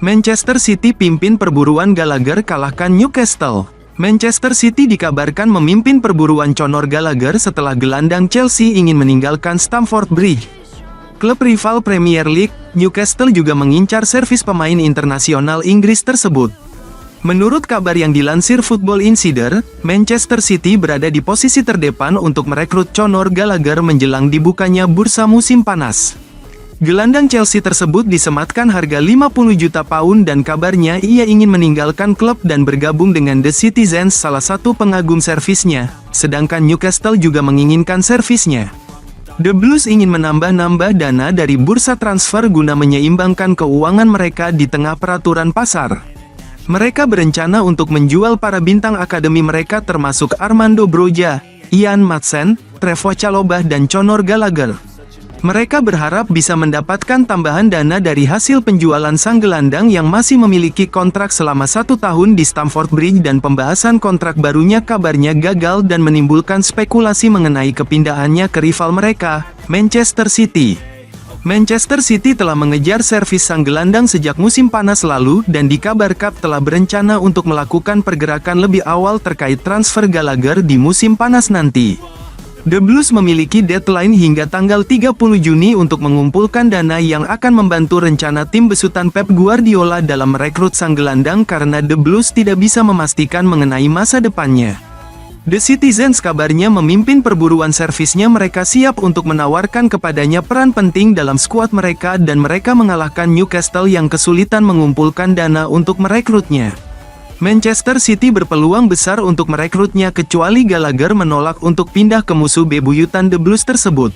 Manchester City pimpin perburuan Gallagher kalahkan Newcastle. Manchester City dikabarkan memimpin perburuan Conor Gallagher setelah gelandang Chelsea ingin meninggalkan Stamford Bridge. Klub rival Premier League, Newcastle juga mengincar servis pemain internasional Inggris tersebut. Menurut kabar yang dilansir Football Insider, Manchester City berada di posisi terdepan untuk merekrut Conor Gallagher menjelang dibukanya bursa musim panas. Gelandang Chelsea tersebut disematkan harga 50 juta pound dan kabarnya ia ingin meninggalkan klub dan bergabung dengan The Citizens, salah satu pengagum servisnya, sedangkan Newcastle juga menginginkan servisnya. The Blues ingin menambah-nambah dana dari bursa transfer guna menyeimbangkan keuangan mereka di tengah peraturan pasar. Mereka berencana untuk menjual para bintang akademi mereka termasuk Armando Broja, Ian Maatsen, Trevoh Chalobah dan Conor Gallagher. Mereka berharap bisa mendapatkan tambahan dana dari hasil penjualan sang gelandang yang masih memiliki kontrak selama 1 tahun di Stamford Bridge dan pembahasan kontrak barunya kabarnya gagal dan menimbulkan spekulasi mengenai kepindahannya ke rival mereka, Manchester City. Manchester City telah mengejar servis sang gelandang sejak musim panas lalu dan dikabarkan telah berencana untuk melakukan pergerakan lebih awal terkait transfer Gallagher di musim panas nanti. The Blues memiliki deadline hingga tanggal 30 Juni untuk mengumpulkan dana yang akan membantu rencana tim besutan Pep Guardiola dalam merekrut sang gelandang karena The Blues tidak bisa memastikan mengenai masa depannya. The Citizens kabarnya memimpin perburuan servisnya, mereka siap untuk menawarkan kepadanya peran penting dalam skuad mereka dan mereka mengalahkan Newcastle yang kesulitan mengumpulkan dana untuk merekrutnya. Manchester City berpeluang besar untuk merekrutnya kecuali Gallagher menolak untuk pindah ke musuh bebuyutan The Blues tersebut.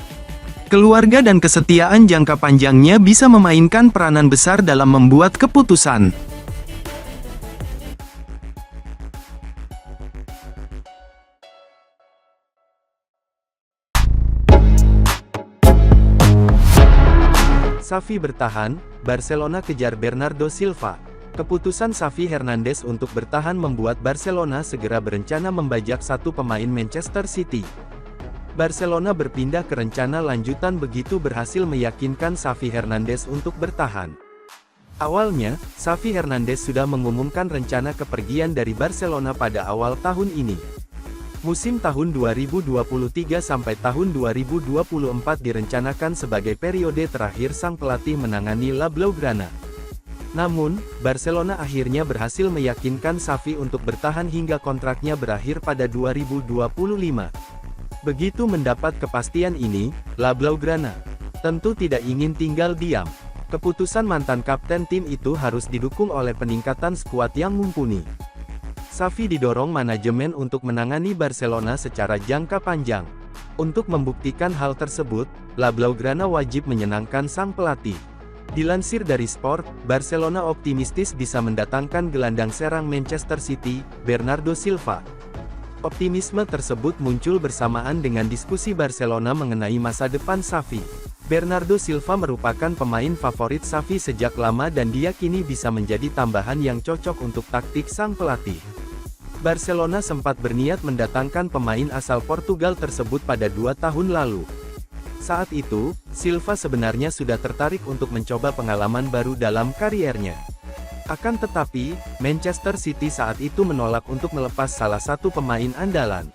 Keluarga dan kesetiaan jangka panjangnya bisa memainkan peranan besar dalam membuat keputusan. Xavi bertahan, Barcelona kejar Bernardo Silva. Keputusan Xavi Hernandez untuk bertahan membuat Barcelona segera berencana membajak satu pemain Manchester City. Barcelona berpindah ke rencana lanjutan begitu berhasil meyakinkan Xavi Hernandez untuk bertahan. Awalnya, Xavi Hernandez sudah mengumumkan rencana kepergian dari Barcelona pada awal tahun ini. Musim tahun 2023 sampai tahun 2024 direncanakan sebagai periode terakhir sang pelatih menangani La Blaugrana. Namun, Barcelona akhirnya berhasil meyakinkan Xavi untuk bertahan hingga kontraknya berakhir pada 2025. Begitu mendapat kepastian ini, La Blaugrana tentu tidak ingin tinggal diam. Keputusan mantan kapten tim itu harus didukung oleh peningkatan skuad yang mumpuni. Xavi didorong manajemen untuk menangani Barcelona secara jangka panjang. Untuk membuktikan hal tersebut, La Blaugrana wajib menyenangkan sang pelatih. Dilansir dari Sport, Barcelona optimistis bisa mendatangkan gelandang serang Manchester City, Bernardo Silva. Optimisme tersebut muncul bersamaan dengan diskusi Barcelona mengenai masa depan Xavi. Bernardo Silva merupakan pemain favorit Xavi sejak lama dan diyakini bisa menjadi tambahan yang cocok untuk taktik sang pelatih. Barcelona sempat berniat mendatangkan pemain asal Portugal tersebut pada 2 tahun lalu. Saat itu, Silva sebenarnya sudah tertarik untuk mencoba pengalaman baru dalam kariernya. Akan tetapi, Manchester City saat itu menolak untuk melepas salah satu pemain andalan.